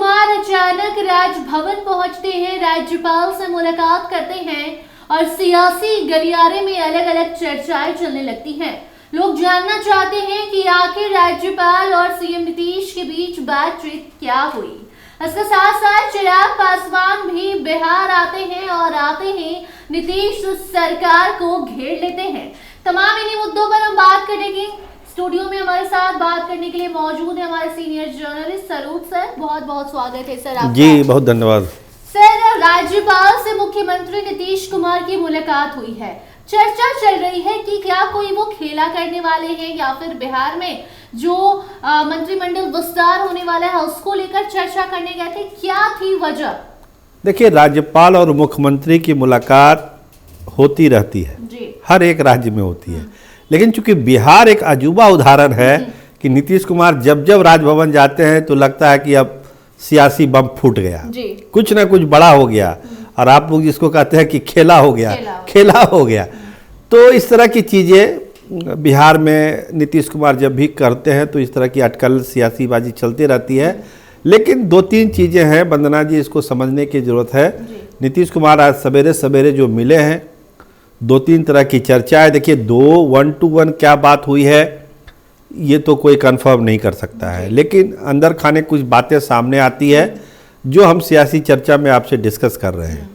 कुमार अचानक राजभवन पहुंचते हैं, राज्यपाल से मुलाकात करते हैं और सियासी गलियारे में अलग अलग चर्चाएं चलने लगती हैं। लोग जानना चाहते हैं कि आखिर राज्यपाल और सीएम नीतीश के बीच बातचीत क्या हुई। इसके साथ साथ चिराग पासवान भी बिहार आते हैं और आते ही नीतीश सरकार को घेर लेते हैं। तमाम इन्हीं मुद्दों पर हम बात करेंगे। स्टूडियो में हमारे साथ बात करने के लिए मौजूद है हमारे सीनियर जर्नलिस्ट सरूप सर। बहुत बहुत स्वागत है सर आपका। जी बहुत धन्यवाद सर। राज्यपाल से मुख्यमंत्री नीतीश कुमार की मुलाकात हुई है। चर्चा चल रही है कि क्या कोई वो खेला करने वाले हैं या फिर बिहार में जो मंत्रिमंडल विस्तार होने वाला है उसको लेकर चर्चा करने गए थे, क्या थी वजह? देखिए, राज्यपाल और मुख्यमंत्री की मुलाकात होती रहती है जी। हर एक राज्य में होती है, लेकिन चूंकि बिहार एक अजूबा उदाहरण है कि नीतीश कुमार जब जब राजभवन जाते हैं तो लगता है कि अब सियासी बम फूट गया, कुछ ना कुछ बड़ा हो गया, और आप लोग जिसको कहते हैं कि खेला हो गया। तो इस तरह की चीज़ें बिहार में नीतीश कुमार जब भी करते हैं तो इस तरह की अटकल सियासीबाजी चलती रहती है। लेकिन दो तीन चीज़ें हैं वंदना जी, इसको समझने की ज़रूरत है। नीतीश कुमार आज सवेरे सवेरे जो मिले हैं, दो तीन तरह की चर्चा है। देखिए, 1 to 1 क्या बात हुई है ये तो कोई कंफर्म नहीं कर सकता है, लेकिन अंदर खाने कुछ बातें सामने आती है जो हम सियासी चर्चा में आपसे डिस्कस कर रहे हैं।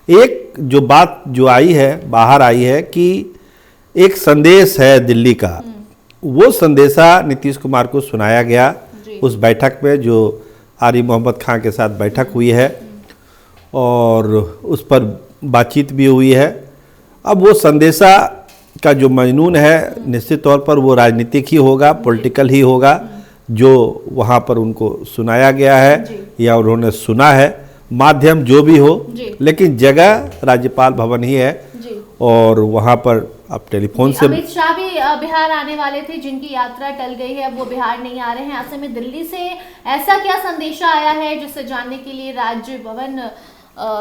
एक जो बात जो आई है, बाहर आई है कि एक संदेश है दिल्ली का, वो संदेशा नीतीश कुमार को सुनाया गया उस बैठक में जो आरिफ मोहम्मद खान के साथ बैठक हुई है और उस पर बातचीत भी हुई है। अब वो संदेशा का जो मजनून है निश्चित तौर पर वो राजनीतिक ही होगा, पॉलिटिकल ही होगा, जो वहाँ पर उनको सुनाया गया है या उन्होंने सुना है, माध्यम जो भी हो, लेकिन जगह राज्यपाल भवन ही है। और वहाँ पर अब टेलीफोन से अमित शाह भी बिहार आने वाले थे, जिनकी यात्रा टल गई है, अब वो बिहार नहीं आ रहे हैं। ऐसे में दिल्ली से ऐसा क्या संदेशा आया है जिससे जानने के लिए राज्य भवन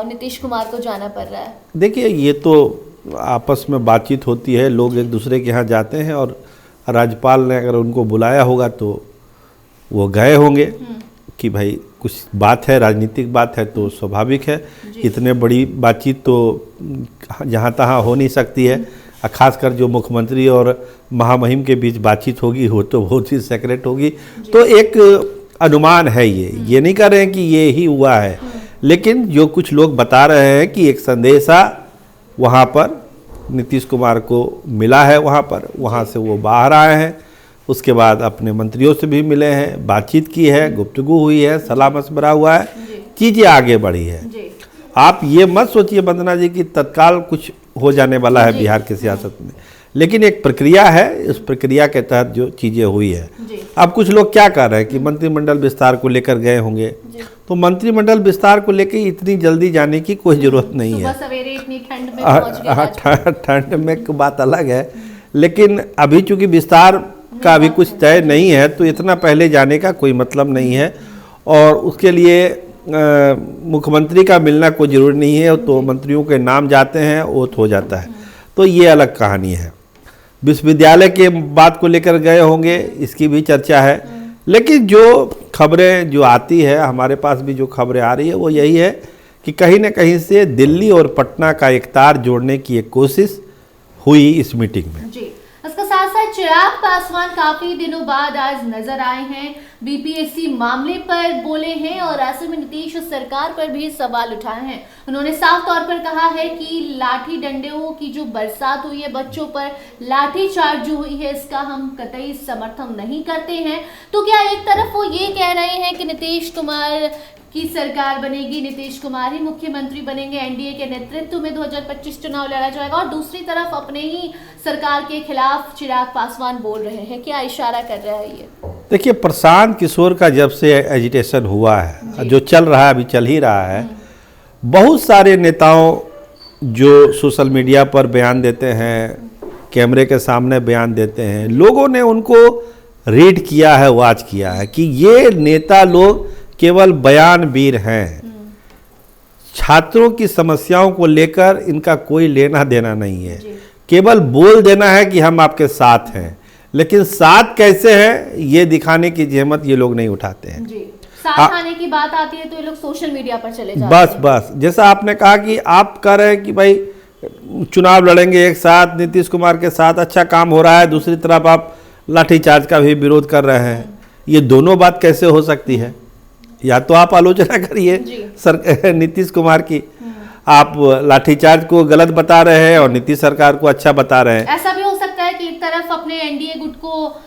नीतीश कुमार को जाना पड़ रहा है? देखिए, ये तो आपस में बातचीत होती है, लोग एक दूसरे के यहाँ जाते हैं और राज्यपाल ने अगर उनको बुलाया होगा तो वो गए होंगे कि भाई कुछ बात है, राजनीतिक बात है, तो स्वाभाविक है। इतने बड़ी बातचीत तो जहाँ तहाँ हो नहीं सकती है, खासकर जो मुख्यमंत्री और महामहिम के बीच बातचीत होगी वो तो बहुत ही सेक्रेट होगी। तो एक अनुमान है, ये नहीं कह रहे हैं कि ये ही हुआ है, लेकिन जो कुछ लोग बता रहे हैं कि एक संदेशा वहाँ पर नीतीश कुमार को मिला है, वहाँ से वो बाहर आए हैं, उसके बाद अपने मंत्रियों से भी मिले हैं, बातचीत की है, गुफ्तगू हुई है, सलाह मशवरा हुआ है, चीज़ें आगे बढ़ी है। आप ये मत सोचिए वंदना जी कि तत्काल कुछ हो जाने वाला है बिहार की सियासत में, लेकिन एक प्रक्रिया है, इस प्रक्रिया के तहत जो चीज़ें हुई है। अब कुछ लोग क्या कह रहे हैं कि मंत्रिमंडल विस्तार को लेकर गए होंगे, तो मंत्रिमंडल विस्तार को लेकर इतनी जल्दी जाने की कोई ज़रूरत नहीं है। सवेरे इतनी ठंड में पहुंच गए। ठंड में बात अलग है, लेकिन अभी चूंकि विस्तार का अभी कुछ तय नहीं है तो इतना पहले जाने का कोई मतलब नहीं है, और उसके लिए मुख्यमंत्री का मिलना कोई ज़रूरी नहीं है, तो मंत्रियों के नाम जाते हैं, ओथ हो जाता है, तो ये अलग कहानी है। विश्वविद्यालय के बात को लेकर गए होंगे, इसकी भी चर्चा है, लेकिन जो खबरें जो आती है, हमारे पास भी जो खबरें आ रही है वो यही है कि कहीं ना कहीं से दिल्ली और पटना का एक तार जोड़ने की एक कोशिश हुई इस मीटिंग में। इसके साथ साथ चिराग पासवान काफी दिनों बाद आज नजर आए हैं, बीपीएससी मामले पर बोले हैं और ऐसे में नीतीश सरकार पर भी सवाल उठाए हैं। उन्होंने साफ तौर पर कहा है कि लाठी डंडों की जो बरसात हुई है, बच्चों पर लाठी चार्ज जो हुई है, इसका हम कतई समर्थन नहीं करते हैं। तो क्या एक तरफ वो ये कह रहे हैं कि नीतीश कुमार की सरकार बनेगी, नीतीश कुमार ही मुख्यमंत्री बनेंगे, एनडीए के नेतृत्व में 2025 चुनाव लड़ा जाएगा, और दूसरी तरफ अपने ही सरकार के खिलाफ चिराग पासवान बोल रहे हैं, क्या इशारा कर रहा है ये? देखिए, प्रशांत किशोर का जब से एजिटेशन हुआ है, जो चल रहा है, अभी चल ही रहा है, बहुत सारे नेताओं जो सोशल मीडिया पर बयान देते हैं, कैमरे के सामने बयान देते हैं, लोगों ने उनको रीड किया है, वॉच किया है कि ये नेता लोग केवल बयानवीर हैं, छात्रों की समस्याओं को लेकर इनका कोई लेना देना नहीं है, केवल बोल देना है कि हम आपके साथ हैं, लेकिन साथ कैसे हैं ये दिखाने की जहमत ये लोग नहीं उठाते हैं। साथ आने की बात आती है तो ये लोग सोशल मीडिया पर चले जाते बस हैं। बस जैसा आपने कहा कि आप कह रहे हैं कि भाई चुनाव लड़ेंगे एक साथ, नीतीश कुमार के साथ अच्छा काम हो रहा है, दूसरी तरफ आप लाठीचार्ज का भी विरोध कर रहे हैं। ये दोनों बात कैसे हो सकती है? या तो आप आलोचना करिए नीतीश कुमार की, आप लाठीचार्ज को गलत बता रहे हैं और नीतीश सरकार को अच्छा बता रहे हैं। ऐसा भी हो सकता है कि एक तरफ अपने एनडीए गुट को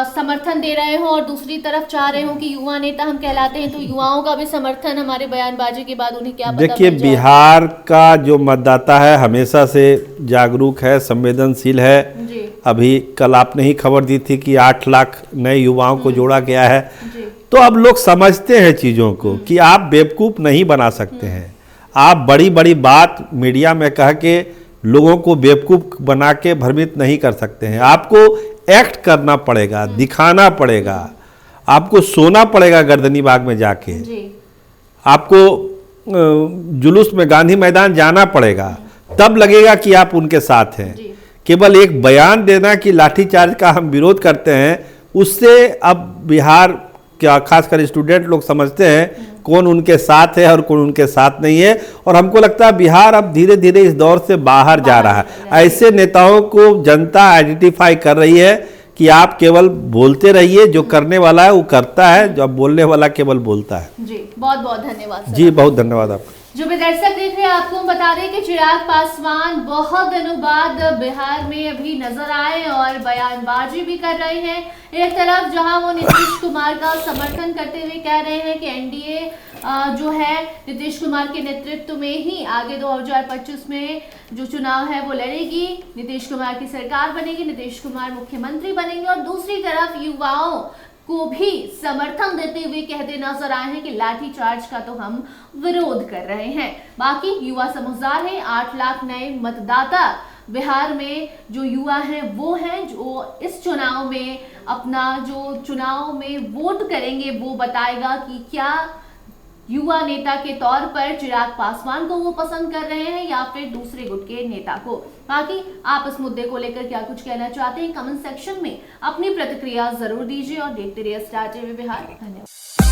समर्थन दे रहे हो और दूसरी तरफ चाह रहे हो कि युवा नेता हम कहलाते हैं, तो युवाओं का भी समर्थन हमारे बयानबाजी के बाद उन्हें क्या पता। देखिए, बिहार का जो मतदाता है हमेशा से जागरूक है, संवेदनशील है जी। अभी कल आपने ही खबर दी थी कि 8 लाख नए युवाओं को जोड़ा गया है जी। तो अब लोग समझते हैं चीज़ों को कि आप बेवकूफ़ नहीं बना सकते हैं। आप बड़ी बड़ी बात मीडिया में कह के लोगों को बेवकूफ़ बना के भ्रमित नहीं कर सकते हैं। आपको एक्ट करना पड़ेगा, दिखाना पड़ेगा, आपको सोना पड़ेगा गर्दनी बाग में जाके, आपको जुलूस में गांधी मैदान जाना पड़ेगा, तब लगेगा कि आप उनके साथ हैं। केवल एक बयान देना कि लाठीचार्ज का हम विरोध करते हैं, उससे अब बिहार क्या खासकर स्टूडेंट लोग समझते हैं कौन उनके साथ है और कौन उनके साथ नहीं है। और हमको लगता है बिहार अब धीरे धीरे इस दौर से बाहर जा रहा है। ऐसे नेताओं को जनता आइडेंटिफाई कर रही है कि आप केवल बोलते रहिए, जो करने वाला है वो करता है, जो बोलने वाला केवल बोलता है। जी बहुत बहुत धन्यवाद जी, बहुत धन्यवाद आपका। जो भी दर्शक देख रहे हैं, आपको हम बता दें कि चिराग पासवान बहुत दिनों बाद बिहार में अभी नजर आए और बयानबाजी भी कर रहे हैं। एक तरफ जहां वो नीतीश कुमार का समर्थन करते हुए कह रहे हैं कि एनडीए जो है नीतीश कुमार के नेतृत्व में ही आगे 2025 में जो चुनाव है वो लड़ेगी, नीतीश कुमार की सरकार बनेगी, नीतीश कुमार मुख्यमंत्री बनेंगे, और दूसरी तरफ युवाओं को भी समर्थन देते हुए कहते नजर आए हैं कि लाठीचार्ज का तो हम विरोध कर रहे हैं। बाकी युवा समझदार है। 8 लाख नए मतदाता बिहार में जो युवा हैं वो हैं जो इस चुनाव में अपना जो चुनाव में वोट करेंगे वो बताएगा कि क्या युवा नेता के तौर पर चिराग पासवान को वो पसंद कर रहे हैं या फिर दूसरे गुट के नेता को। बाकी आप इस मुद्दे को लेकर क्या कुछ कहना चाहते हैं, कमेंट सेक्शन में अपनी प्रतिक्रिया जरूर दीजिए और देखते रहिए स्टार टीवी बिहार। धन्यवाद।